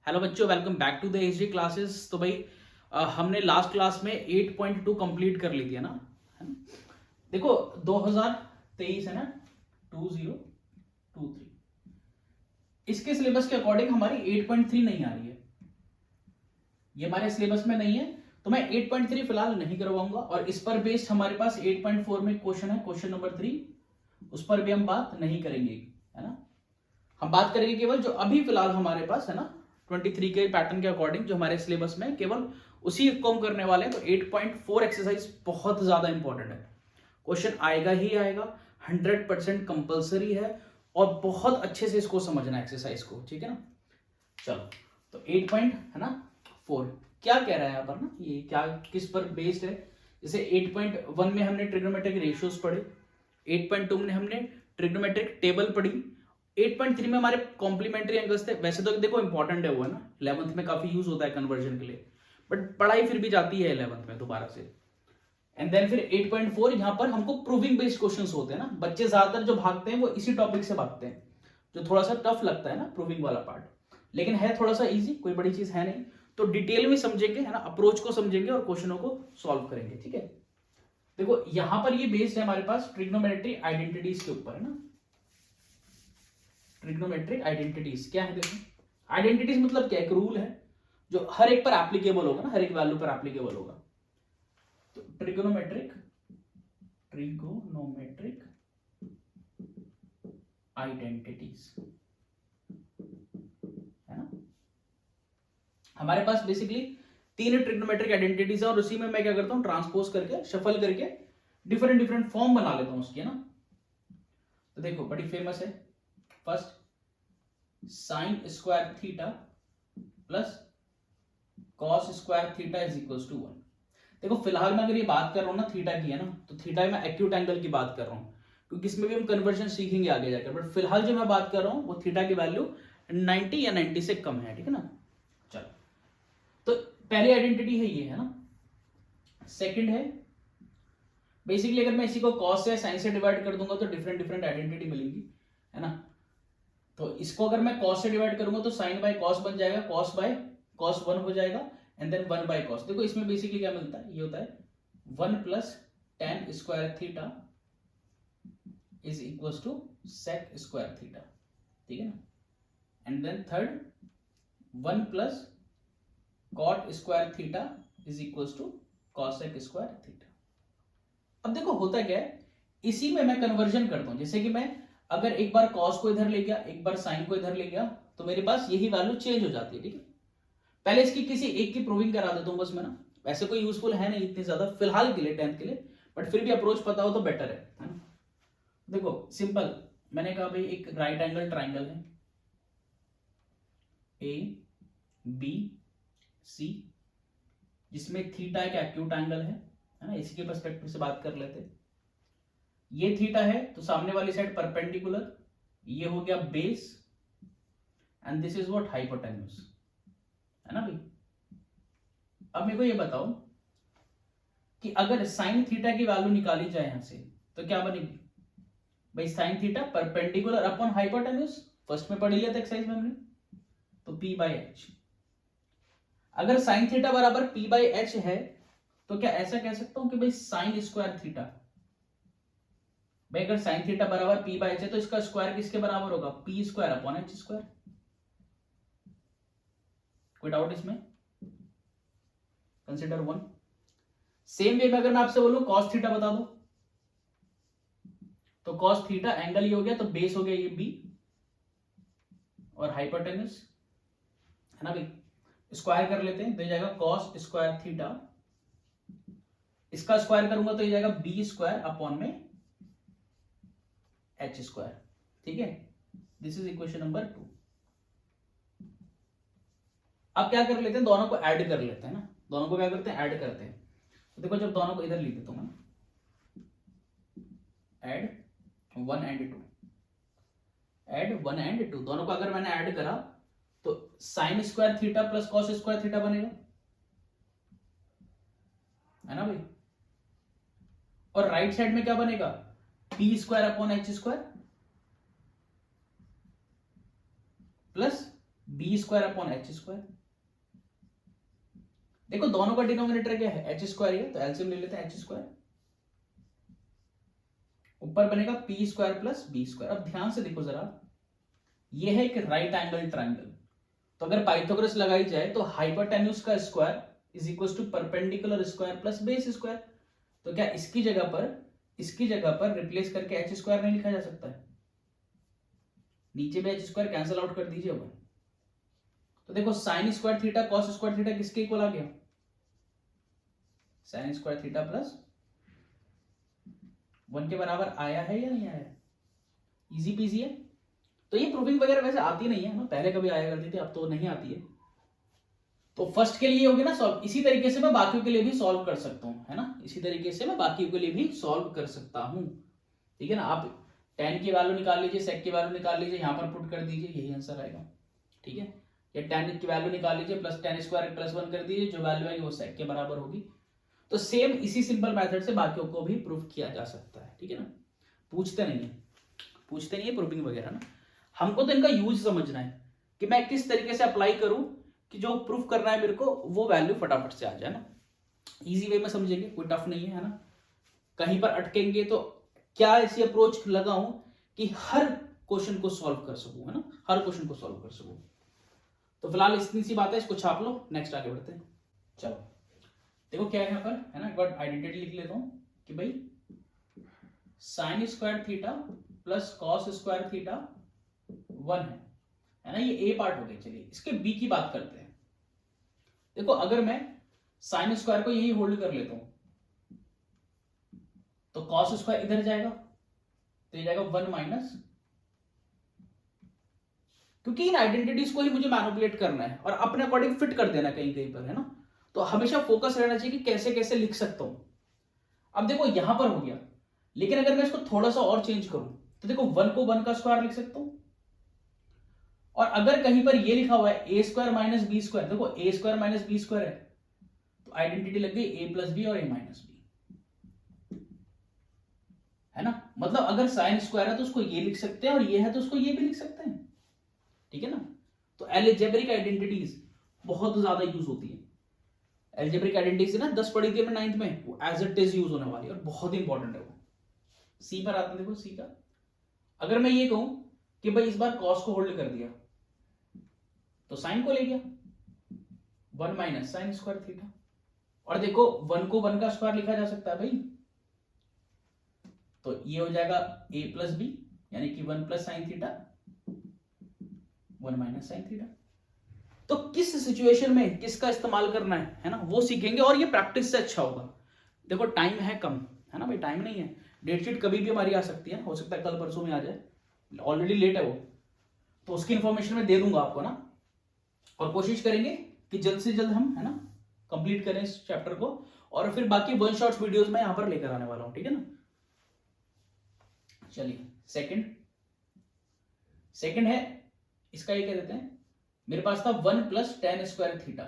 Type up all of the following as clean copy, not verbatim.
Hello बच्चों, welcome back to the HD classes. तो भाई हमने लास्ट क्लास में 8.2 कंप्लीट कर ली थी, है ना। देखो 2023 है ना, 2023 इसके सिलेबस के अकॉर्डिंग हमारी 8.3 नहीं आ रही है, ये हमारे सिलेबस में नहीं है, तो मैं 8.3 फिलहाल नहीं करवाऊंगा। और इस पर बेस्ड हमारे पास 8.4 में क्वेश्चन है, क्वेश्चन नंबर 3, उस पर भी हम बात नहीं करेंगे, है ना। हम बात करेंगे केवल जो अभी फिलहाल हमारे पास है ना 23 के पैटर्न के अकॉर्डिंग जो हमारे सिलेबस में केवल उसी को हम करने वाले हैं। तो 8.4 एक्सरसाइज बहुत ज्यादा इंपॉर्टेंट है, क्वेश्चन आएगा ही आएगा, 100% कंपलसरी है और बहुत अच्छे से इसको समझना है एक्सरसाइज को, ठीक है ना। चलो तो 8 पॉइंट है ना 4 क्या कह रहा है यहाँ पर ना, ये क्या किस पर बेस्ड है। जैसे 8.1 में हमने ट्रिग्नोमेट्रिक रेशियोज पढ़े, 8.2 में हमने ट्रिग्नोमेट्रिक टेबल पढ़ी, 8.3 में हमारे कॉम्प्लीमेंट्री एंगल्स थे। वैसे तो देखो इंपॉर्टेंट है वो, है ना, 11th में काफी यूज होता है कन्वर्जन के लिए, बट पढ़ाई फिर भी जाती है 11th में दोबारा से। एंड देन फिर 8.4 यहां पर हमको प्रूविंग बेस्ड क्वेश्चंस होते हैं ना, बच्चे ज्यादातर जो भागते हैं वो इसी टॉपिक से भागते हैं, जो थोड़ा सा टफ लगता है ना प्रूविंग वाला पार्ट, लेकिन है थोड़ा सा इजी, कोई बड़ी चीज है नहीं। तो डिटेल में समझेंगे, है ना, अप्रोच को समझेंगे और क्वेश्चनों को सॉल्व करेंगे, ठीक है। देखो यहां पर ये बेस्ड है हमारे पास ट्रिग्नोमेट्रिक आइडेंटिटीज के ऊपर, है ना। ट्रिग्नोमेट्रिक आइडेंटिटीज क्या है, देखो आइडेंटिटीज मतलब क्या, एक रूल है जो हर एक पर एप्लीकेबल होगा ना, हर एक वैल्यू पर एप्लीकेबल होगा। तो ट्रिग्नोमेट्रिक आइडेंटिटीज, है ना। हमारे पास बेसिकली 3 ट्रिग्नोमेट्रिक आइडेंटिटीज है और उसी में मैं क्या करता हूं, ट्रांसपोज करके शफल करके डिफरेंट डिफरेंट फॉर्म बना लेता हूं उसकी, है ना। तो देखो बड़ी फेमस है, first sine square theta plus cos square theta is equal to 1। देखो फिलहाल मैं अगर ये बात कर रहा हूं ना थीटा की, है ना, तो थीटा में एक्यूट एंगल की बात कर रहा हूं, क्योंकि इसमें भी हम कन्वर्जन सीखेंगे आगे जाकर, बट फिलहाल जो मैं बात कर रहा हूं वो थीटा की वैल्यू 90 या 90 से कम है, ठीक है ना। चलो तो पहली आइडेंटिटी है ये, है ना। सेकंड है बेसिकली अगर मैं इसी को कॉस या साइन से डिवाइड कर दूंगा तो डिफरेंट डिफरेंट आइडेंटिटी मिलेगी, है ना। तो इसको अगर मैं कॉस से डिवाइड करूंगा तो साइन बाय कॉस बन जाएगा, कॉस बाय कॉस 1 हो जाएगा, एंड देन 1 बाय कॉस। देखो इसमें बेसिकली क्या मिलता है, ये होता है 1 plus tan square theta is equal to sec square theta, ठीक है ना। And then third 1 plus cot square theta is equal to cosec square theta. अब देखो होता क्या है, इसी में मैं कन्वर्जन करता हूं, जैसे कि मैं अगर एक बार cos को इधर ले गया, एक बार sin को इधर ले गया, तो मेरे पास यही वैल्यू चेंज हो जाती है, ठीक है। पहले इसकी किसी एक की प्रूविंग करा देता हूं बस मैं ना, वैसे कोई यूजफुल है नहीं इतनी ज्यादा फिलहाल के लिए 10th के लिए, बट फिर भी अप्रोच पता हो तो बेटर है ना। देखो सिंपल, मैंने कहा भाई एक राइट एंगल ट्राइंगल है ए बी सी, जिसमें थीटा एक एक्यूट एंगल है ना, इसी के पर्सपेक्टिव से बात कर लेते हैं। ये थीटा है तो सामने वाली साइड परपेंडिकुलर, ये हो गया base, and this is what hypotenuse, है ना भाई। अब मेरे को ये बताओ कि अगर साइन थीटा की वैल्यू निकाली जाए यहां से तो क्या बनेगी भाई, sine theta perpendicular upon hypotenuse, first में पढ़ लिया था एक्सरसाइज में हमने, तो पी बाई एच। अगर साइन थीटा बराबर पी बाई एच है तो क्या ऐसा कह सकता हूं कि भाई साइन स्क्वायर थीटा, भाई अगर साइन थीटा बराबर पी बाई एच है तो इसका स्क्वायर किसके बराबर होगा, P square upon H square. कोई डाउट इसमें, कंसिडर वन। सेम वे में अगर मैं आपसे बोलूं कॉस थीटा बता दो, तो कॉस थीटा एंगल ये हो गया, तो बेस हो गया ये बी और हाइपोटेन्यूज, है ना भाई। स्क्वायर कर लेते हैं तो ये जाएगा कॉस स्क्वायर थीटा, इसका स्क्वायर करूंगा तो ये जाएगा बी स्क्वायर अपॉन में एच स्क्वायर, ठीक है। This is equation number 2। अब क्या कर लेते हैं, दोनों को ऐड कर लेते हैं ना, दोनों को क्या करते हैं, ऐड करते हैं। तो देखो जब दोनों को इधर लिख देता हूं मैं, ऐड 1 एंड 2, ऐड 1 एंड 2, दोनों को अगर मैंने ऐड करा तो sign square theta plus cos square theta बनेगा, है ना भाई। और राइट साइड में क्या बनेगा, P square upon H square plus B square upon H square. देखो दोनों का डिनोमिनेटर क्या है, एच स्क्वायर है, तो एलसीएम ले लेते हैं एच स्क्वायर। ऊपर बनेगा P square plus B square. अब ध्यान से देखो जरा, ये है एक राइट एंगल ट्राइंगल, तो अगर पाइथागोरस लगाई जाए तो हाइपोटेन्यूज का square is equal to perpendicular square plus base square. तो क्या इसकी जगह पर रिप्लेस करके एच स्क्वायर नहीं लिखा जा सकता है? नीचे में एच स्क्वायर कैंसिल आउट कर दीजिए। तो देखो sign square theta cos square theta किसके इक्वल आ गया? साइन स्क्वायर थीटा प्लस 1 के बराबर आया है या नहीं आया? इजी पीजी है। तो ये प्रूफिंग वगैरह वैसे आती नहीं है ना, पहले कभी आया करती थी, अब तो नहीं आती है। तो फर्स्ट के लिए होगी ना सॉल्व, इसी तरीके से मैं बाकियों के लिए भी सॉल्व कर सकता हूं, है ना, इसी तरीके से मैं बाकियों के लिए भी सॉल्व कर सकता हूं। ठीक है ना, आप tan की वैल्यू निकाल लीजिए, sec की वैल्यू निकाल लीजिए, यहां पर पुट कर दीजिए, यही आंसर आएगा। ठीक है, या tan की वैल्यू निकाल लीजिए प्लस tan स्क्वायर प्लस 1 कर दीजिए, जो वैल्यू आएगी वो sec के बराबर होगी। तो सेम इसी सिंपल मेथड से बाकियों को भी प्रूफ किया जा सकता है। ठीक है ना, पूछते नहीं है प्रूफिंग वगैरह ना, हमको तो इनका यूज समझना है कि मैं किस तरीके से अप्लाई करूं कि जो प्रूफ करना है मेरे को वो वैल्यू फटाफट से आ जाए ना। इजी वे में समझेंगे, कोई टफ नहीं है ना। कहीं पर अटकेंगे तो क्या ऐसी अप्रोच लगाऊं कि हर क्वेश्चन को सॉल्व कर सकूं, है ना, हर क्वेश्चन को सॉल्व कर सकूं। तो फिलहाल इतनी सी बात है, इसको छाप लो, नेक्स्ट आगे बढ़ते हैं। चलो देखो क्या है यहाँ पर, है ना, एक बार आइडेंटिटी लिख लेता हूं कि भाई sign square theta plus cos square theta 1 है ना, ये ए पार्ट हो गया। चलिए इसके बी की बात करते हैं। देखो अगर मैं साइन स्क्वायर को यही होल्ड कर लेता हूं तो कॉस स्क्वायर इधर जाएगा, तो ये जाएगा 1 माइनस, क्योंकि इन आइडेंटिटीज को ही मुझे मैनिपुलेट करना है और अपने अकॉर्डिंग फिट कर देना कहीं कहीं पर, है ना। तो हमेशा फोकस रहना चाहिए कि कैसे कैसे लिख सकता हूं। अब देखो यहां पर हो गया, लेकिन अगर मैं इसको थोड़ा सा और चेंज करूं तो देखो 1 को 1 का स्क्वायर लिख सकता हूं, और अगर कहीं पर ये लिखा हुआ है A square minus B square, देखो ए स्क्वायर माइनस बी स्क्वायर है, तो आइडेंटिटी लग गई ए प्लस बी और ए माइनस बी, है ना। मतलब अगर साइन स्क्वायर है तो उसको ये लिख सकते हैं, और ये है तो उसको ये भी लिख सकते हैं। ठीक है ना, तो अलजेब्रिक आइडेंटिटीज बहुत ज्यादा यूज होती है। अलजेब्रिक आइडेंटिटीज ना 10 पढ़ी थी हमने 9th में, वो एज इट इज यूज होने वाली है और बहुत ही इंपॉर्टेंट है वो। सी पर आते हैं, देखो सी का, अगर मैं ये कहूं कि भाई इस बार कॉस को होल्ड कर दिया तो साइन को ले गया 1 माइनस साइन स्क्वायर थीटा, और देखो 1 को 1 का स्क्वायर लिखा जा सकता है भाई, तो ये हो जाएगा a प्लस बी, यानी कि 1 plus sign theta 1 minus sine theta. तो किस सिचुएशन में किसका इस्तेमाल करना है ना, वो सीखेंगे, और ये प्रैक्टिस से अच्छा होगा। देखो टाइम है कम, है ना भाई, टाइम नहीं है, डेट शीट कभी भी हमारी आ सकती है, हो सकता है कल परसों में आ जाए, ऑलरेडी लेट है वो, तो उसकी इंफॉर्मेशन मैं दे दूंगा आपको ना, और कोशिश करेंगे कि जल्द से जल्द हम, है ना, कंप्लीट करें इस चैप्टर को, और फिर बाकी वन शॉट्स वीडियोस मैं यहां पर लेकर आने वाला हूं। ठीक है ना, चलिए सेकंड है इसका, ये कह देते हैं, मेरे पास था 1 plus tan square theta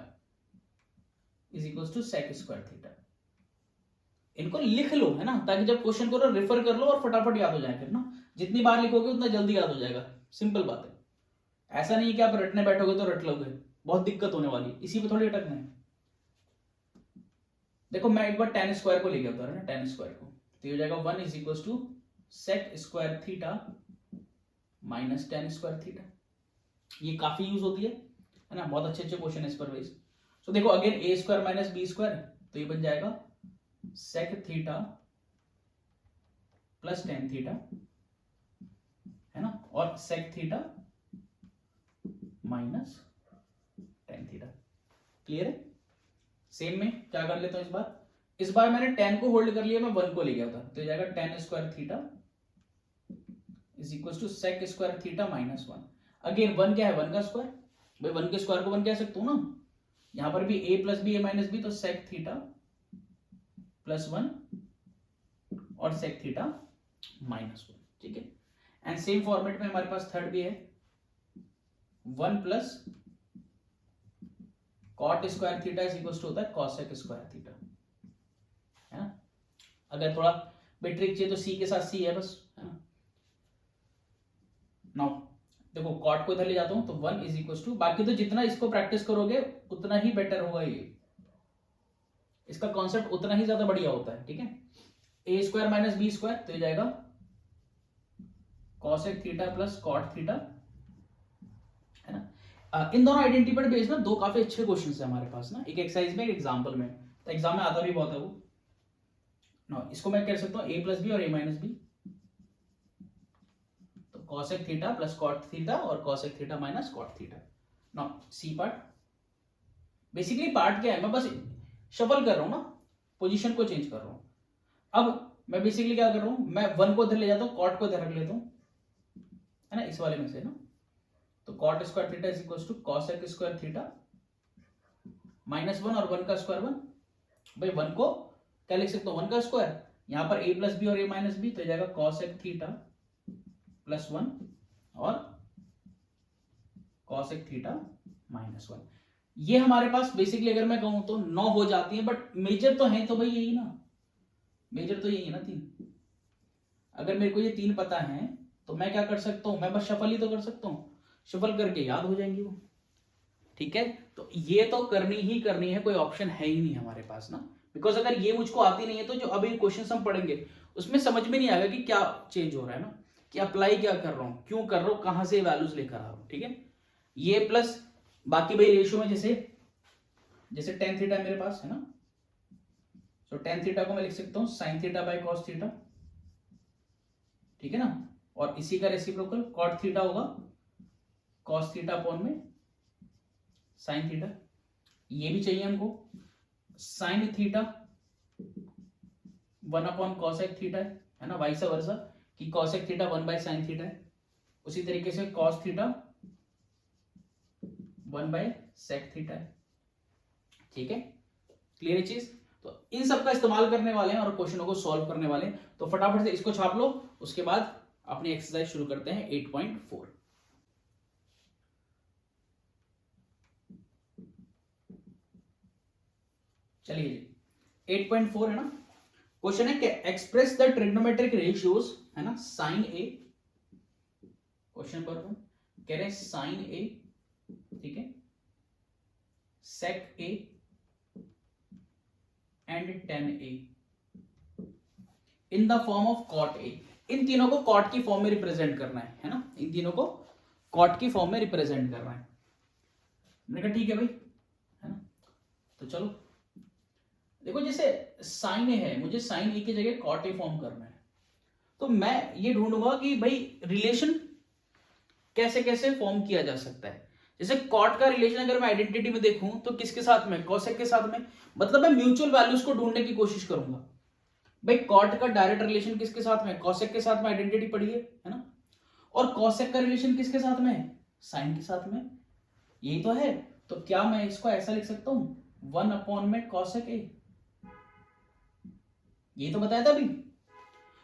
is equal to sec square theta. इनको लिख लो, है ना, ताकि जब क्वेश्चन को रेफर कर लो और फटाफट याद हो जाए, फिर ना जितनी बार लिखोगे उतना जल्दी याद हो जाएगा। सिंपल बात है, ऐसा नहीं है कि आप रटने बैठोगे तो रट लोगे, बहुत दिक्कत होने वाली है, इसी पे थोड़ी अटकना है। देखो मैं एक बार टेन स्क्वायर को ले गया था ना, टेन स्क्वायर को, तो ये हो जाएगा 1 is equal to sec square theta minus tan square theta. ये काफी यूज होती है ना, बहुत अच्छे अच्छे क्वेश्चन है इस पर बेस्ड। तो देखो again A square minus B square, तो ये बन जाएगा sec theta plus tan theta, है ना, और sec theta minus tan theta. Clear है। सेम में क्या कर लेता हूं, इस बार मैंने टेन को होल्ड कर लिया, मैं 1 को ले गया था, तो जाएगा tan square theta is equal to sec square theta minus 1। Again 1 क्या है, 1 का स्क्वायर, भाई 1 के स्क्वायर को 1 कह सकता हूं ना, यहां पर भी a plus B A minus B, तो सेक थीटा प्लस 1 और सेक थीटा माइनस 1। ठीक है, एंड सेम फॉर्मेट में हमारे पास थर्ड भी है, 1 plus cot square theta is equal to होता है कॉसेक स्क्वायर थीटा, है ना। अगर थोड़ा ट्रिक चाहिए तो सी के साथ सी है बस, है ना। नाउ देखो कॉट को इधर ले जाता हूं तो 1 इज इक्वल टू, बाकी तो जितना इसको प्रैक्टिस करोगे उतना ही बेटर होगा, ये इसका कॉन्सेप्ट उतना ही ज्यादा बढ़िया होता है, ठीक है। A square minus B square तो ये जाएगा cosec theta plus cot theta, है ना। इन दोनों आइडेंटिटी पर बेस्ड ना दो काफी अच्छे क्वेश्चन है हमारे पास ना, एक एक्सरसाइज में एक एग्जाम्पल में, तो एग्जाम में आता भी बहुत है वो ना। इसको मैं कह सकता हूँ ए प्लस बी और ए माइनस बी, तो cosec theta plus cot theta और cosec theta minus cot theta. ना सी पार्ट, बेसिकली पार्ट क्या है, मैं बस शफल कर रहा हूं ना, पोजीशन को चेंज कर रहा हूं। अब मैं बेसिकली क्या कर रहा हूं, मैं 1 को इधर ले जाता हूं, कॉट को इधर रख लेता हूं, है ना, इस वाले में से ना। तो cot square theta is equal to cosec square theta minus 1 और 1 का स्क्वायर 1। भाई 1 को क्या लिख सकता हूं, 1 का स्क्वायर, यहां पर ए प्लस बी और ए माइनस बी, तो जाएगा कॉसेक थीटा प्लस 1 और कॉसेक थीटा माइनस 1। ये हमारे पास बेसिकली अगर मैं कहूं तो 9 हो जाती है, बट मेजर तो है तो भाई यही ना, मेजर तो यही है ना 3। अगर मेरे को ये 3 पता है तो मैं क्या कर सकता हूं, मैं बस शफल ही तो कर सकता हूं, शफल करके याद हो जाएंगी वो, ठीक है। तो ये तो करनी ही करनी है, कोई ऑप्शन है ही नहीं हमारे पास ना, बिकॉज अगर ये मुझको आती नहीं है तो जो अभी क्वेश्चन हम पढ़ेंगे उसमें समझ में नहीं आएगा कि क्या चेंज हो रहा है ना, कि अप्लाई क्या कर रहा हूं, क्यों कर रहा हूं, कहां से वैल्यूज लेकर आ रहा हूं, ठीक है। ये प्लस बाकी भाई रेशियो में जैसे जैसे टेन थीटा मेरे पास है ना, तो टेन थीटा को मैं लिख सकता हूं sine theta by cos theta, ठीक है ना। और इसी का रेसिप्रोकल कॉट थीटा होगा कॉस थीटा अपॉन में साइन थीटा, ये भी चाहिए हमको sine theta 1 upon cosec theta है ना, वाइस वर्सा कि cosec theta 1 by sine theta है। उसी तरीके से cos theta 1 by sec theta है, ठीक है। क्लियर है चीज। तो इन सब का इस्तेमाल करने वाले हैं और क्वेश्चनों को सॉल्व करने वाले हैं, तो फटाफट से इसको छाप लो, उसके बाद अपनी एक्सरसाइज शुरू करते हैं 8.4। चलिए 8.4 है ना, क्वेश्चन है कि एक्सप्रेस द ट्रिग्नोमेट्रिक रेशियोज, है ना, साइन ए, क्वेश्चन पर कह रहे हैं साइन ए, ठीक है, sec A and tan A in the form of cot A. इन तीनों को कॉट की फॉर्म में रिप्रेजेंट करना है ना, इन तीनों को कॉट की फॉर्म में रिप्रेजेंट करना है। मैंने कहा ठीक है भाई, है ना। तो चलो देखो, जैसे साइन ए है, मुझे साइन ए की जगह कॉट ए फॉर्म करना है, तो मैं ये ढूंढूंगा कि भाई रिलेशन कैसे कैसे फॉर्म किया जा सकता है। जैसे कॉट का रिलेशन अगर मैं आइडेंटिटी में देखूं तो किसके साथ में, कॉसेक के साथ में, मतलब मैं म्यूचुअल वैल्यूज को ढूंढने की कोशिश करूंगा। भाई कॉट का डायरेक्ट रिलेशन किसके साथ में, कॉसेक के साथ में आइडेंटिटी पढ़ी है ना, और कॉसेक का रिलेशन किसके साथ में है, साइन के साथ में, यही तो है। तो क्या मैं इसको ऐसा लिख सकता हूं 1 अपॉन में कॉसेक ए, यही तो बताया था अभी।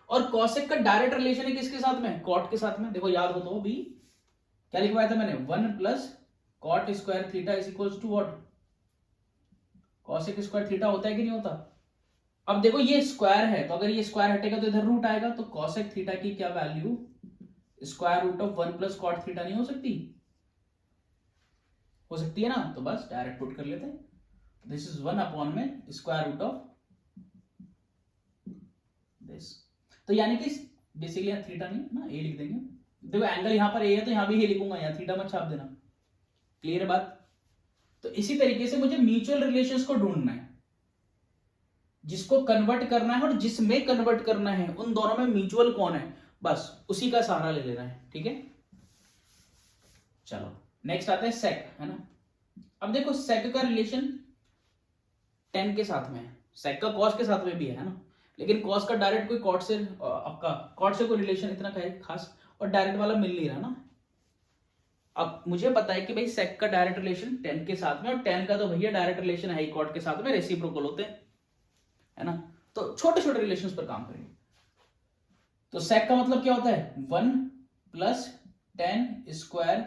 और कॉसेक का डायरेक्ट रिलेशन है किसके साथ में, कॉट के साथ में। देखो याद हो तो भी क्या लिखवाया था मैंने, 1 plus cot square theta is equal to what, cosec square theta होता है कि नहीं होता। अब देखो ये स्क्वायर है, तो अगर ये स्क्वायर हटेगा तो इधर रूट आएगा, तो कॉसेक थीटा की क्या value square root of 1 plus cot theta नहीं हो सकती, हो सकती है ना। तो बस डायरेक्ट पुट कर लेते हैं, दिस इज 1 अपॉन में स्क्वायर रूट ऑफ दिस। तो यानी कि बेसिकली यहां थीटा नहीं ना, ए लिख देंगे। देखो एंगल यहां पर ए है तो यहां भी ए लिखूंगा, यहां थीटा मत छाप देना। क्लियर है बात। तो इसी तरीके से मुझे म्यूचुअल रिलेशंस को ढूंढना है, जिसको कन्वर्ट करना है और जिसमें कन्वर्ट करना है, उन दोनों में म्यूचुअल कौन है, बस उसी का सहारा ले लेना है, ठीक है। चलो नेक्स्ट आता है सेक, है ना। अब देखो सेक का रिलेशन टेन के साथ में है, सेक का कॉस के साथ में भी है ना, लेकिन कॉस का डायरेक्ट कोई कॉट से आपका कॉट से कोई रिलेशन इतना खास और डायरेक्ट वाला मिल नहीं रहा ना। अब मुझे पता है कि भाई सेक का डायरेक्ट रिलेशन टेन के साथ में, और टेन का तो भैया डायरेक्ट रिलेशन है ही कॉट के साथ में, रेसिप्रोकल होते हैं, है ना। तो छोटे छोटे रिलेशंस पर काम करेंगे। तो सेक का मतलब क्या होता है, 1 प्लस टेन स्क्वायर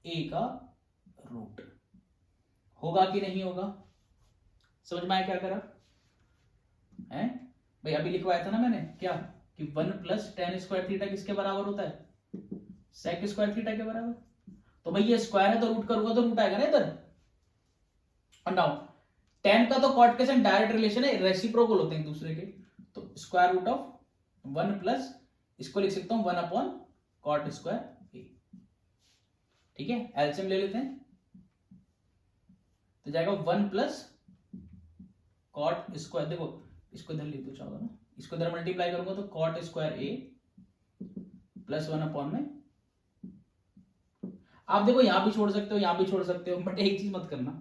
ए का रूट, होगा कि नहीं होगा, समझ में आया क्या करा है भाई। अभी लिखवाया था ना मैंने क्या, कि 1 प्लस टेन स्क्वायर थीटा किसके बराबर होता है, सेक स्क्वायर थीटा के बराबर। तो भाई ये स्क्वायर है तो रूट करूंगा तो रूट आएगा ना इधर। और नाउ tan का तो कॉट के साथ डायरेक्ट रिलेशन है, रेसिप्रोकल होते हैं एक दूसरे के। तो स्क्वायर रूट ऑफ 1 प्लस इसको लिख सकता हूं 1 अपॉन कॉट स्क्वायर ए। ठीक है, एलसीएम ले लेते हैं तो जाएगा 1 प्लस कॉट स्क्वायर, देखो इसको इधर ले तो चाहोगे ना, इसको इधर मल्टीप्लाई करूंगा तो कॉट स्क्वायर ए प्लस 1 अपॉन में, आप देखो यहां भी छोड़ सकते हो यहां भी छोड़ सकते हो, बट एक चीज मत करना,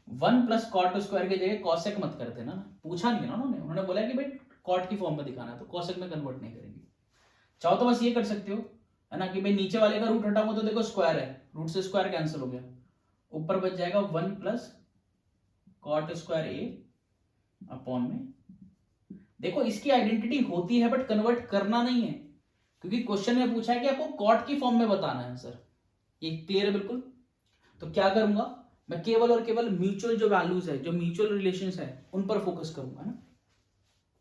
1 प्लस कॉट स्क्वायर की जगह कॉसेक मत कर देना। पूछा नहीं ना उन्होंने, उन्होंने बोला कि भाई कॉट की फॉर्म में दिखाना है तो कॉसेक में कन्वर्ट नहीं करेंगे। चाहो तो बस ये कर सकते हो है ना कि भाई नीचे वाले का रूट हटाऊंगा तो देखो स्क्वायर है, रूट से स्क्वायर कैंसिल हो गया, ऊपर बच जाएगा 1 प्लस कॉट स्क्वायर ए अपॉन में। देखो इसकी आइडेंटिटी होती है बट कन्वर्ट करना नहीं है, क्योंकि क्वेश्चन में पूछा है कि आपको कॉट की फॉर्म में बताना है सर। ये क्लियर है बिल्कुल। तो क्या करूंगा मैं, केवल और केवल म्यूचुअल जो वैल्यूज है, जो म्यूचुअल रिलेशंस है उन पर फोकस करूंगा ना।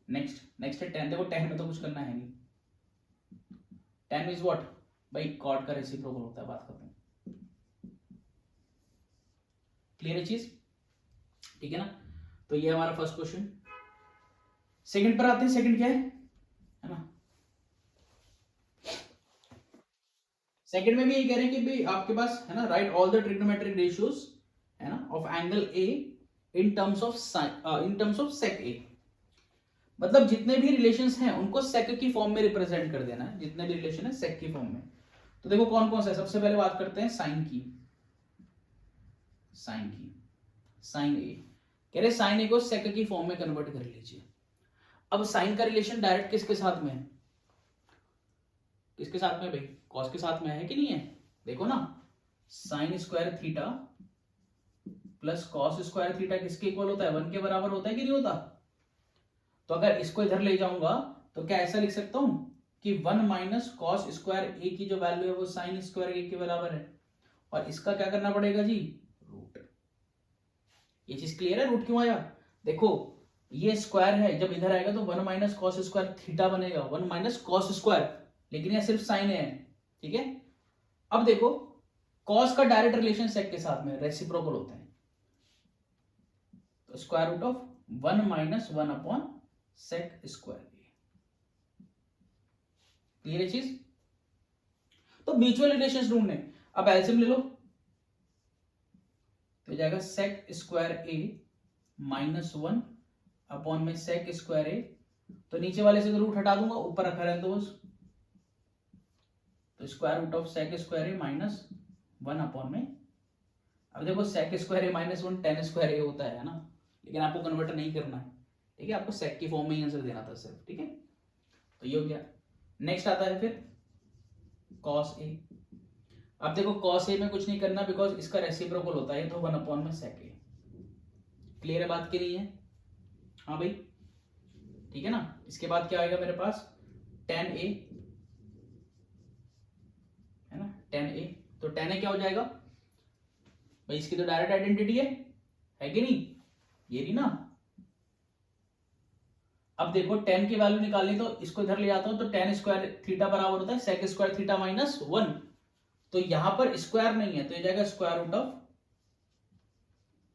नेक्स्ट है 10। देखो 10 में तो कुछ करना है नहीं, 10 इज व्हाट भाई कॉट का रेसिप्रोकल होता है, बात करते हैं। क्लियर है चीज, ठीक है ना। तो ये हमारा फर्स्ट क्वेश्चन। सेकंड पर आते हैं, सेकंड क्या है ना। सेकंड में भी ये कह रहे हैं कि भाई आपके पास है ना, right all the trigonometric ratios है ना of angle A in terms of sec A. मतलब जितने भी रिलेशंस हैं उनको सेक की फॉर्म में रिप्रेजेंट कर देना है, जितने भी रिलेशन है सेक की फॉर्म में। तो देखो कौन कौन सा है, सबसे पहले बात करते हैं साइन की। साइन ए कह रहे साइन ए को सेक की फॉर्म में कन्वर्ट कर लीजिए। अब साइन का रिलेशन डायरेक्ट किसके साथ में है, किसके साथ में भाई, कॉस के साथ में है कि नहीं है। देखो ना sign square theta plus cos square theta किसके इक्वल होता है, 1 के बराबर होता है कि नहीं होता। तो अगर इसको इधर ले जाऊंगा तो क्या ऐसा लिख सकता हूं कि 1 माइनस कॉस स्क्वायर ए की जो वैल्यू है वो साइन स्क्वायर ए के बराबर है, और इसका क्या करना पड़ेगा जी, रूट। ये चीज क्लियर है, रूट क्यों आया। देखो ये स्क्वायर है, जब इधर आएगा तो 1 माइनस कॉस स्क्वायर थीटा बनेगा, 1 माइनस कॉस स्क्वायर, लेकिन यह सिर्फ साइन है, ठीक है। अब देखो कॉस का डायरेक्ट रिलेशन सेक के साथ में रेसिप्रोकल होते हैं, तो square root of 1 minus 1 upon sec square. Clear है चीज। तो म्यूचुअल रिलेशंस ढूंढने, अब एलसीएम ले लो तो जाएगा सेक स्क्वायर ए माइनस 1 अपॉन में सेक स्क्वायर ए। तो नीचे वाले से तो रूट हटा दूंगा, ऊपर रखा रहता है तो square root of sec square A minus 1 upon में। अब देखो sec square A minus 1 tan square A होता है ना, लेकिन आपको कन्वर्ट नहीं करना है, ठीक है, आपको सेक की फॉर्म में ही आंसर देना था सिर्फ, ठीक है। तो ये हो गया। नेक्स्ट आता है फिर कॉस ए। अब देखो कॉस ए में कुछ नहीं करना बिकॉज इसका रेसिप्रोकल होता है, तो 1 अपॉन में सेक ए। क्लियर है बात के लिए है, हाँ भाई ठीक है ना। इसके बाद क्या आएगा मेरे पास tan a है ना, tan a। तो tan a क्या हो जाएगा भाई, इसकी तो डायरेक्ट आइडेंटिटी है कि नहीं, ये रही ना। अब देखो tan की वैल्यू निकालनी, तो इसको इधर ले जाता हूं तो tan स्क्वायर थीटा बराबर होता है सेक स्क्वायर थीटा माइनस 1। तो यहां पर स्क्वायर नहीं है तो ये जाएगा square root of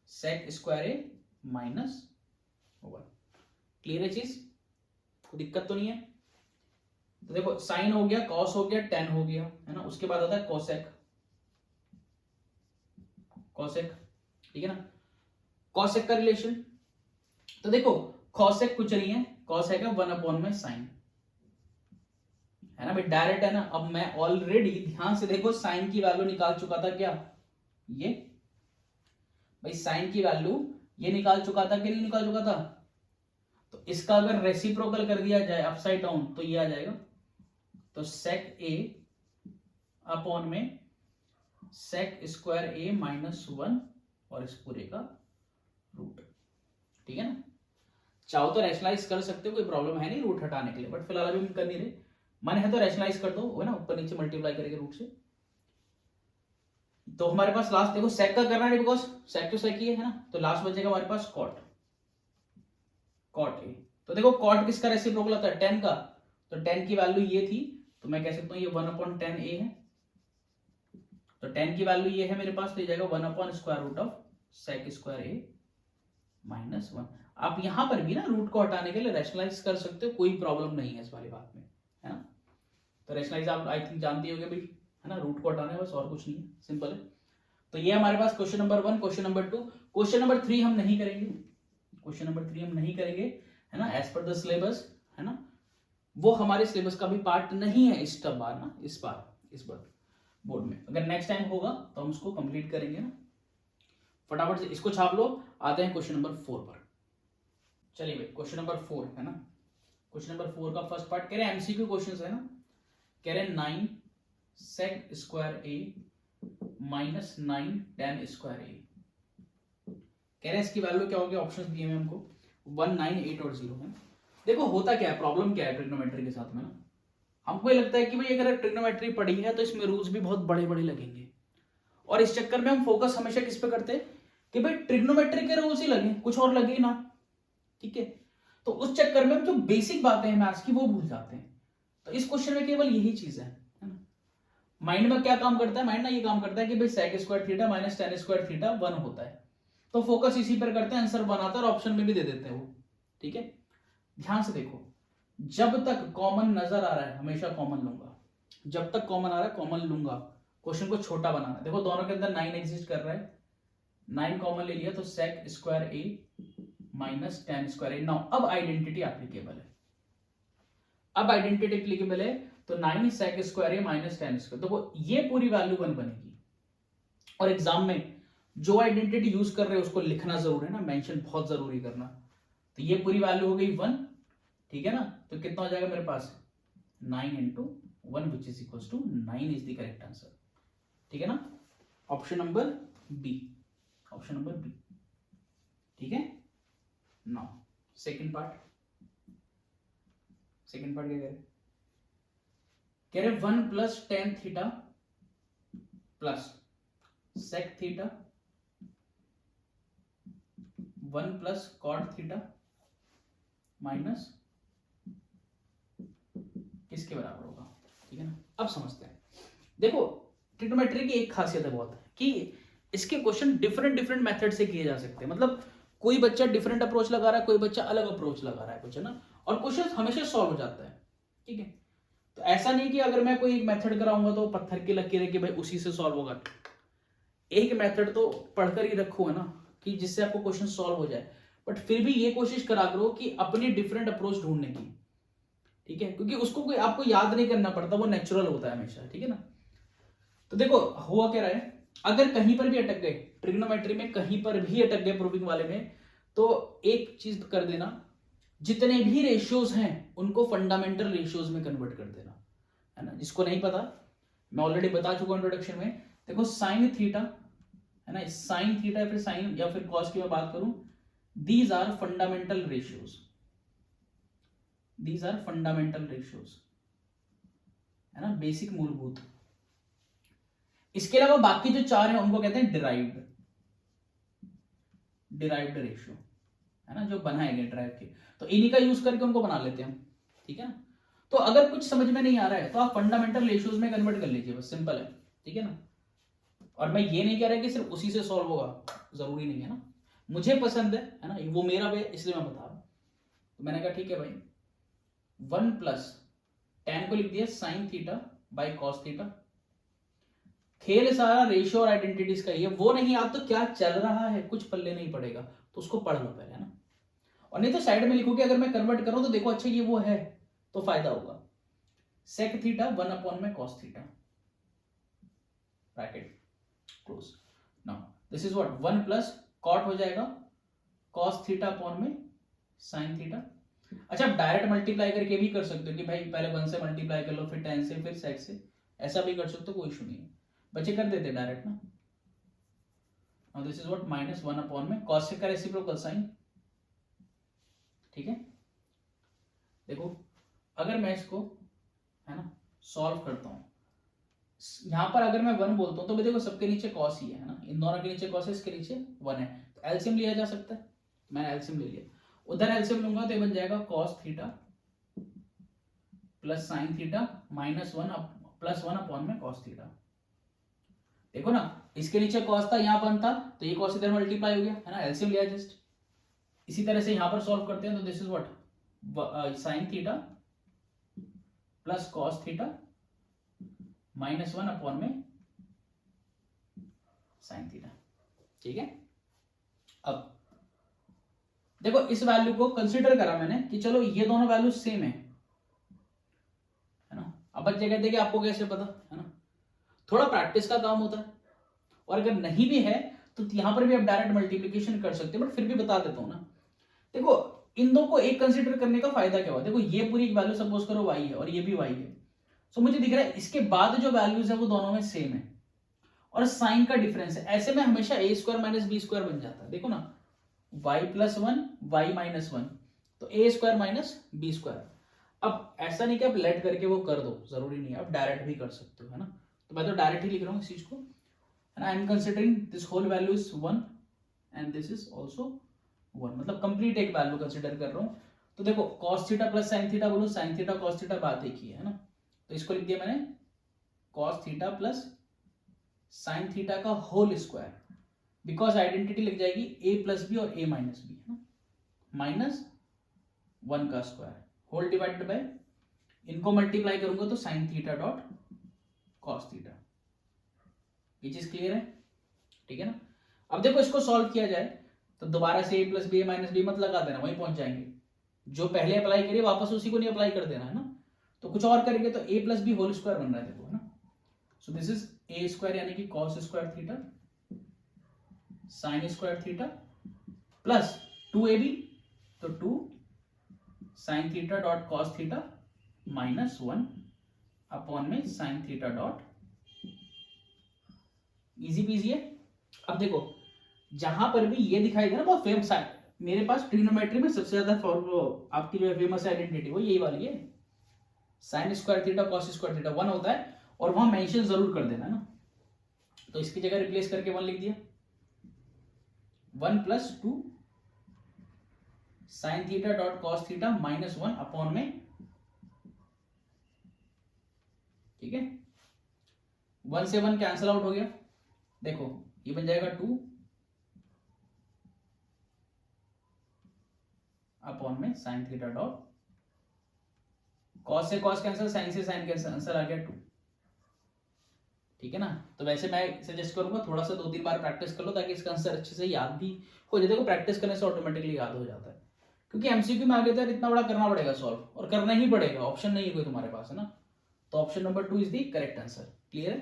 sec square A minus 1। Clear है चीज, कोई दिक्कत तो नहीं है। तो देखो साइन हो गया, कॉस हो गया, टेन हो गया है ना, उसके बाद आता है कोसेक। कोसेक ठीक है ना, कोसेक का रिलेशन। तो देखो कोसेक कुछ नहीं है, कॉस है 1 अपॉन में साइन है ना भाई, डायरेक्ट है ना। अब मैं ऑलरेडी ध्यान से देखो साइन की वैल्यू निकाल चुका था, क्या ये भाई साइन की वैल्यू ये निकाल चुका था कि नहीं निकाल चुका था। तो इसका अगर रेसिप्रोकल कर दिया जाए अपसाइड डाउन तो ये आ जाएगा, तो सेक ए अपॉन में सेक स्क्वायर ए माइनस 1 और इस पूरे का रूट, ठीक है ना। चाहो तो रैशनलाइज कर सकते हो, कोई प्रॉब्लम है नहीं रूट हटाने के लिए, बट फिलहाल अभी हम कर नहीं रहे। मन है तो रैशनलाइज कर दो, है ना, ऊपर नीचे मल्टीप्लाई करेंगे रूट से। तो हमारे पास लास्ट देखो सेक का करना है बिकॉज सेक तो सेक ही है ना, तो लास्ट बचेगा हमारे पास कॉट ए। तो देखो कॉट किसका रेसिप्रोकल होता है, 10 का। तो 10 की वैल्यू ये थी तो मैं कह सकता हूँ ये 1/10 a है, तो 10 की वैल्यू ये है मेरे पास, तो ये जाएगा 1/√ऑफ sec स्क्वायर a माइनस 1। आप यहां पर भी ना रूट को हटाने के लिए रैशनलाइज कर सकते हो, कोई प्रॉब्लम नहीं है इस वाली बात में, है ना। तो रैशनलाइज आप आई थिंक जानते होंगे भाई, है ना, रूट को हटाना है बस, और कुछ नहीं है, सिंपल है। तो ये हमारे पास question number 1। Question number 2, question number 3 हम नहीं करेंगे, क्वेश्चन नंबर 3 हम नहीं करेंगे, है ना, एज पर द सिलेबस, है ना, वो हमारे सिलेबस का भी पार्ट नहीं है इस बार ना, इस बार बोर्ड में। अगर नेक्स्ट टाइम होगा तो हम उसको कंप्लीट करेंगे ना। फटाफट से इसको छाप लो। आते हैं क्वेश्चन नंबर 4 पर। चलिए भाई, क्वेश्चन नंबर 4 है ना, क्वेश्चन नंबर 4 का फर्स्ट पार्ट कह रहे हैं एमसीक्यू क्वेश्चन है ना, कह रहे हैं 9 sec square a minus 9 tan square a। कह रहे हैं इसकी वैल्यू क्या होगी, ऑप्शंस दिए हैं हमको 1, 9, 8 और 0 है। देखो होता क्या है, प्रॉब्लम क्या है ट्रिग्नोमेट्री के साथ में ना, हमको ये लगता है कि भाई अगर ट्रिग्नोमेट्री पढ़ी है तो इसमें रूल्स भी बहुत बड़े बड़े लगेंगे, और इस चक्कर में हम फोकस हमेशा किस पे करते हैं कि भाई ट्रिग्नोमेट्री के रूल्स ही लगे, कुछ और लगे ही ना, ठीक है। तो उस चक्कर में हम जो बेसिक बातें हैं मैथ्स की वो भूल जाते हैं। तो इस क्वेश्चन में केवल यही चीज है ना। माइंड में क्या काम करता है, माइंड ना ये काम करता है कि भाई sec square theta minus tan square theta 1 होता है, तो फोकस इसी पर करते हैं, आंसर बनाते हैं और ऑप्शन में भी दे देते हैं वो, ठीक है। ध्यान से देखो, जब तक कॉमन नजर आ रहा है हमेशा कॉमन लूंगा, जब तक कॉमन आ रहा है कॉमन लूंगा। क्वेश्चन को छोटा बनाना है, देखो दोनों के अंदर 9 एग्जिस्ट कर रहा है, 9 कॉमन ले लिया तो sec square a minus tan square a। Now अब आइडेंटिटी एप्लीकेबल है, अब आइडेंटिटी एप्लीकेबल है, तो 9 sec square a minus tan square, तो ये पूरी वैल्यू 1 बनेगी। और एग्जाम में जो आइडेंटिटी यूज कर रहे हैं उसको लिखना जरूर है ना, मेंशन बहुत जरूरी करना। तो ये पूरी वैल्यू हो गई 1, ठीक है ना। तो कितना हो जाएगा मेरे पास 9 into 1 which is equal to 9 is the correct answer, ठीक है ना। Option number B, option number B, ठीक है। Now second part, second part क्या कह रहे 1 plus tan theta plus sec theta 1 plus cot theta minus किसके बराबर होगा, ठीक है ना। अब समझते हैं, देखो ट्रिग्नोमेट्री की एक खासियत है बहुत कि इसके क्वेश्चन डिफरेंट डिफरेंट मेथड से किए जा सकते हैं, मतलब कोई बच्चा डिफरेंट अप्रोच लगा रहा है, कोई बच्चा अलग अप्रोच लगा रहा है कुछ, है ना, और क्वेश्चन हमेशा सॉल्व हो जाता है, ठीक है। तो ऐसा नहीं कि अगर मैं कोई एक मेथड कराऊंगा तो पत्थर की लकीर है कि भाई उसी से सॉल्व होगा। एक मेथड तो पढ़कर ही रखो है ना, कि जिससे आपको क्वेश्चन सॉल्व हो जाए, बट फिर भी ये कोशिश करा करो कि अपनी डिफरेंट अप्रोच ढूंढने की, ठीक है, क्योंकि उसको कोई आपको याद नहीं करना पड़ता, वो नेचुरल होता है हमेशा, ठीक है ना। तो देखो हुआ क्या रहा है, अगर कहीं पर भी अटक गए ट्रिग्नोमेट्री में, कहीं पर भी अटक गए प्रूविंग वाले में, तो एक चीज कर देना, जितने भी रेशियोज हैं उनको फंडामेंटल रेशियोज में कन्वर्ट कर देना, है ना। जिसको नहीं पता मैं ऑलरेडी बता चुका हूं इंट्रोडक्शन में, देखो साइन थीटा, है ना, साइन थीटा या फिर साइन या फिर कॉस की मैं बात करूं, these are fundamental ratios, these are fundamental ratios, है ना, बेसिक मूलभूत। इसके अलावा बाकी जो चार हैं उनको कहते हैं डिराइव्ड, डिराइव्ड रेशियो, है ना, जो बनाए गए ड्राइव के, तो इन्हीं का यूज करके उनको बना लेते हैं हम, ठीक है ना। तो अगर कुछ समझ में नहीं आ रहा है तो आप फंडामेंटल रेशियोज में कन्वर्ट कर लीजिए, बस सिंपल है, ठीक है ना। और मैं ये नहीं कह रहा कि सिर्फ उसी से सॉल्व होगा, जरूरी नहीं है ना, मुझे पसंद है ना, वो मेरा वे इसलिए मैं बता रहा हूं। तो मैंने कहा ठीक है भाई, 1 प्लस tan को लिख दिया sine theta by cos theta. खेल सारा रेशियो और आइडेंटिटीज का ही है, वो नहीं याद तो क्या चल रहा है कुछ पल्ले नहीं पड़ेगा, तो उसको पढ़ लो पहले, है ना। और नहीं तो साइड में लिखो कि अगर मैं कन्वर्ट करूं तो देखो अच्छा ये वो है, तो फायदा होगा। सेक थीटा 1 अपॉन में cos theta, bracket close. Now this is what 1 plus cot हो जाएगा कॉस थीटा अपॉन में साइन थीटा। अच्छा डायरेक्ट मल्टीप्लाई करके भी कर सकते हो कि भाई पहले 1 से मल्टीप्लाई कर लो, फिर tan से, फिर sec से, ऐसा भी कर सकते हो, कोई इशू नहीं है, बच्चे कर देते डायरेक्ट ना। Now this is what minus 1 upon में cos का रेसिप्रोकल साइन, ठीक है। देखो अगर मैं इसको, है ना, सॉल्व करता हूं, यहां पर अगर मैं 1 बोलता हूं तो देखो सबके नीचे cos ही है ना, इन दोनों के नीचे cos है, इसके नीचे 1 है, तो एलसीएम लिया जा सकता है, मैंने एलसीएम ले लिया। उधर एलसीएम लूंगा तो ये बन जाएगा cos theta plus sine theta minus 1 plus 1 upon में कॉस थीटा। देखो ना, इसके नीचे कॉस था, यहाँ 1 था, तो ये कॉस इधर मल्टीप्लाई हो गया है ना, एलसीएम लिया जस्ट। इसी तरह से यहां पर सॉल्व करते हैं, तो this is what sine theta plus cos theta minus 1 upon में साइन थीटा। ठीक है, अब देखो इस वैल्यू को कंसीडर करा मैंने कि चलो ये दोनों वैल्यू सेम है ना। अब बच्चे कहते हैं कि आपको कैसे पता, है ना, थोड़ा प्रैक्टिस का काम होता है, और अगर नहीं भी है तो यहां पर भी आप डायरेक्ट मल्टीप्लीकेशन कर सकते हैं, बट फिर भी बता देता हूं ना। देखो इन दो को एक कंसीडर करने का फायदा क्या हुआ, देखो ये पूरी एक वैल्यू सपोज करो y है और ये भी y है, सो मुझे दिख रहा है इसके बाद जो वैल्यूज है वो दोनों में सेम है और साइन का डिफरेंस है, ऐसे में हमेशा a square minus B square बन जाता है। देखो ना, y प्लस 1 y माइनस 1, तो a square minus B square. अब ऐसा नहीं कि आप लेट करके वो कर दो, जरूरी नहीं है, आप डायरेक्ट भी कर सकते हो, है ना। तो मैं तो डायरेक्ट ही लिख रहा हूँ इस चीज को, है ना। I am considering this whole value is 1 and this is also 1, मतलब कंप्लीट एक वैल्यू कंसिडर कर रहा हूँ। तो देखो cos theta plus sine theta बोलो, साइन थीटा cos थीटा बात एक ही है ना, तो इसको लिख दिया मैंने cos theta plus sine theta का होल स्क्वायर, बिकॉज आइडेंटिटी लग जाएगी a प्लस बी और a माइनस बी, है ना, माइनस 1 का स्क्वायर होल डिवाइडेड बाय, इनको मल्टीप्लाई करूंगा तो sign theta dot cos theta. ये चीज क्लियर है, ठीक है ना। अब देखो इसको सॉल्व किया जाए तो दोबारा से a plus B minus B मत लगा देना, वहीं पहुंच जाएंगे। जो पहले अप्लाई करिए वापस उसी को नहीं अप्लाई कर देना, है ना। तो कुछ और करेंगे तो a plus B whole square बन रहा है, देखो, है ना। So this is a square यानी कि cos square theta sine square theta plus 2ab, तो 2 sine theta dot cos theta minus 1 upon में sine theta dot, easy peasy है। अब देखो जहां पर भी ये दिखाई दे ना बहुत फेमस है, मेरे पास ट्रिग्नोमेट्री में सबसे ज्यादा आपकी जो फेमस आइडेंटिटी वो यही वाली है, sign square theta cos square theta 1 होता है, और वहां मेंशन जरूर कर देना ना। तो इसकी जगह रिप्लेस करके 1 लिख दिया, 1 plus 2 sine theta dot cos theta minus 1 upon में, ठीक है, 1 से 1 कैंसिल आउट हो गया, देखो ये बन जाएगा 2 अपॉन में साइन थीटा डॉट कॉस से कॉस कैंसिल, साइन से साइन कैंसिल, आंसर आ गया 2, ठीक है ना। तो वैसे मैं सजेस्ट करूंगा थोड़ा सा 2-3 बार प्रैक्टिस कर लो ताकि इसका आंसर अच्छे से याद भी हो जाए। देखो प्रैक्टिस करने से ऑटोमेटिकली याद हो जाता है, क्योंकि एमसीक्यू में आगे तक इतना बड़ा करना पड़ेगा सॉल्व, और करना ही पड़ेगा, ऑप्शन नहीं है कोई तुम्हारे पास, है ना। तो option number 2 is the correct answer, clear है।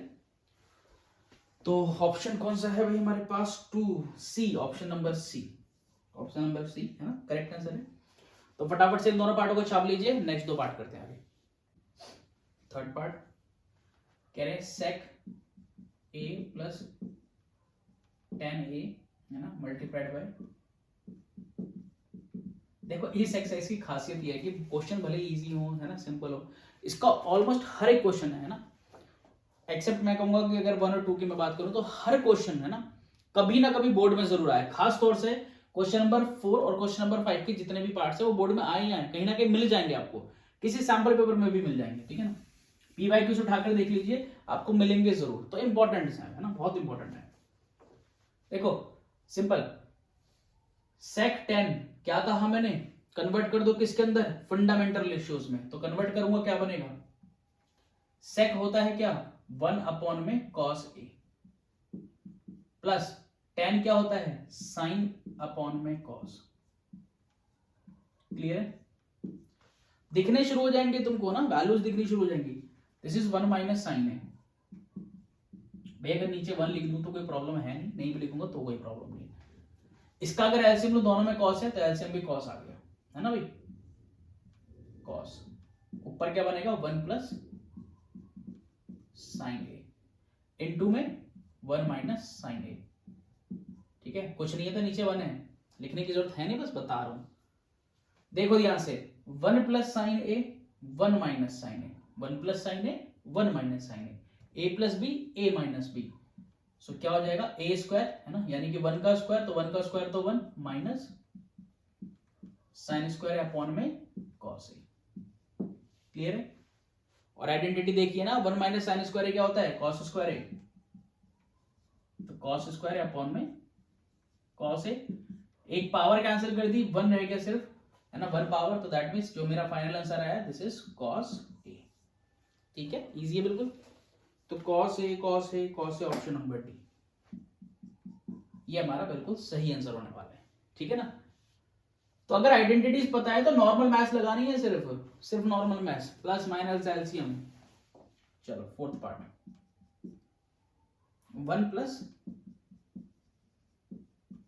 तो ऑप्शन कौन सा है भाई हमारे पास, 2C, option number C, option number C है ना करेक्ट आंसर है। तो फटाफट से इन दोनों पार्टों को छाप लीजिए, नेक्स्ट 2 पार्ट करते हैं आगे। थर्ड पार्ट कह रहे हैं sec a प्लस 10a, है ना, मल्टीप्लाइड बाय, देखो इस एक्सरसाइज की खासियत ये है कि क्वेश्चन भले इजी हो, है ना, सिंपल हो, इसका ऑलमोस्ट हर एक क्वेश्चन है ना, एक्सेप्ट मैं कहूंगा कि अगर 1 और 2 की मैं बात करूं तो हर क्वेश्चन, है ना, कभी ना कभी बोर्ड में जरूर आए। खास तौर से क्वेश्चन नंबर 4 और क्वेश्चन नंबर 5 के जितने भी पार्ट्स है वो बोर्ड में आए ही आए, कहीं ना कहीं मिल जाएंगे आपको, किसी सैंपल पेपर में भी मिल जाएंगे, ठीक है ना। पीवाईक्यूज उठाकर देख लीजिए, आपको मिलेंगे जरूर, तो इंपॉर्टेंट है ना, बहुत इंपॉर्टेंट है। देखो सिंपल, सेक 10 क्या कहा मैंने, कन्वर्ट कर दो किसके अंदर, फंडामेंटल रेशियोज में, तो कन्वर्ट करूंगा क्या बनेगा, सेक होता है क्या 1 अपॉन में कॉस ए, प्लस 10 क्या होता है साइन अपॉन में कॉस, क्लियर है। दिखने शुरू हो जाएंगे तुमको ना, वैल्यूज दिखनी शुरू हो जाएंगी, दिस इज 1 माइनस साइन है भाई, अगर नीचे 1 लिख दूं तो कोई प्रॉब्लम है नहीं भी लिखूंगा तो कोई प्रॉब्लम नहीं। इसका अगर एलसीएम लो दोनों में कॉस है तो एलसीएम भी कॉस आ गया, है ना भाई, कॉस, ऊपर क्या बनेगा 1 प्लस साइन ए, इनटू में 1 माइनस साइन ए, ठीक है, कुछ नहीं है तो नीचे 1 है, लिखने की जरूरत है नहीं, बस बता रहा हूं। देखो ध्यान से 1 plus sign A 1 minus sign A, 1 plus sign A 1 minus sign A plus B A minus B, सो क्या हो जाएगा ए स्क्वायर, है ना, यानी कि 1 का स्क्वायर, तो 1 का स्क्वायर तो 1 माइनस साइन स्क्वायर अपॉन में कॉस ए, क्लियर है। और आइडेंटिटी देखिए ना, 1 माइनस साइन स्क्वायर क्या होता है, कॉस स्क्वायर है, तो कॉस स्क्वायर अपॉन में कॉस ए, एक पावर कैंसिल कर दी, 1 रह गया सिर्फ, है ना, 1 पावर, तो दैट मीन्स जो मेरा फाइनल आंसर आया दिस इज कॉस ए। ठीक है, इजी है बिल्कुल। तो cos A cos A cos A, option number D, ये हमारा बिल्कुल सही आंसर होने वाला है। ठीक है ना। तो अगर आइडेंटिटीज पता है तो नॉर्मल मैथ्स लगानी है, सिर्फ normal maths, plus minus LCM. चलो fourth part, 1 plus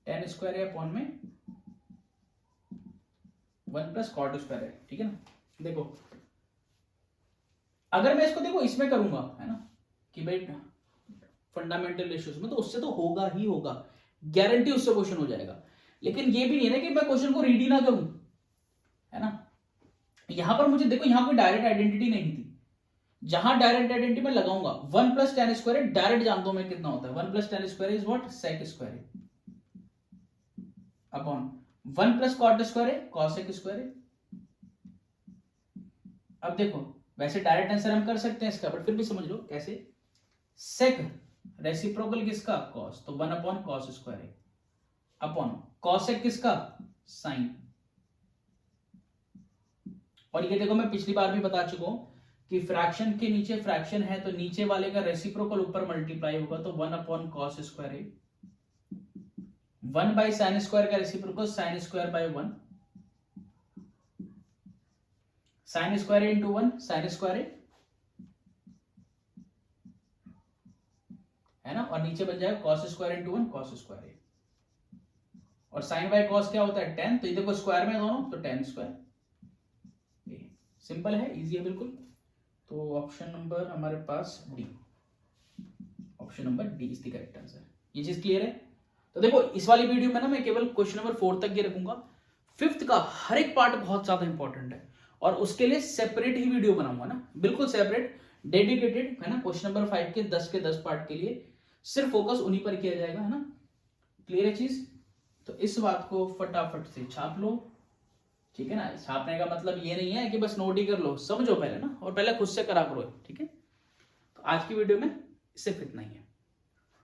tan square है अपॉन में 1 प्लस कॉट स्क्वायर है। ठीक है ना। देखो अगर मैं इसको देखो इसमें करूंगा, है ना, कि भाई फंडामेंटल रेशियोज में, तो उससे तो होगा ही होगा, गारंटी उससे क्वेश्चन हो जाएगा। लेकिन ये भी नहीं है ना कि मैं क्वेश्चन को रीड ही ना करूं, है ना। यहां पर मुझे देखो, यहां कोई डायरेक्ट आइडेंटिटी नहीं थी, जहां डायरेक्ट आइडेंटिटी में लगाऊंगा 1 प्लस टेन स्क्वायर, डायरेक्ट जानता हूं मैं कितना होता है, 1 plus tan square is what, sec square upon 1 plus cot square है, कॉसेक स्क्वायर है। अब देखो वैसे डायरेक्ट आंसर हम कर सकते हैं इसका, बट फिर भी समझ लो कैसे, सेक रेसिप्रोकल किसका, कॉस, तो 1 अपॉन कॉस स्क्वायर है अपॉन कॉसेक किसका, साइन। और ये देखो मैं पिछली बार भी बता चुका हूं कि फ्रैक्शन के नीचे फ्रैक्शन है तो नीचे वाले का रेसिप्रोकल ऊपर मल्टीप्लाई होगा, तो 1 अपॉन कॉस स्क्वायर है, 1 बाई साइन स्क्वायर का reciprocal sine square by 1, sine square into 1 sine square है ना, और नीचे बन जाएगा cos square into 1 cos square है, और साइन बाई कॉस क्या होता है 10, तो ये देखो स्क्वायर में दोनों, तो 10 स्क्वायर। सिंपल है, इजी है बिल्कुल। तो ऑप्शन नंबर हमारे पास D, option number D is the correct answer. ये चीज क्लियर है। तो देखो इस वाली वीडियो में ना मैं केवल क्वेश्चन नंबर 4 तक ये रखूंगा, 5th का हर एक पार्ट बहुत ज्यादा इंपॉर्टेंट है, और उसके लिए सेपरेट ही वीडियो बनाऊंगा ना, बिल्कुल सेपरेट डेडिकेटेड, है ना, क्वेश्चन नंबर 5 के 10 के 10 पार्ट के लिए सिर्फ फोकस उन्हीं पर किया जाएगा, है ना। क्लियर है चीज। तो इस बात को फटाफट से छाप लो। ठीक है ना, छापने का मतलब ये नहीं है कि बस नोट ही कर लो, समझो पहले ना, और पहले खुद से करा करो। ठीक है, तो आज की वीडियो में सिर्फ इतना ही है।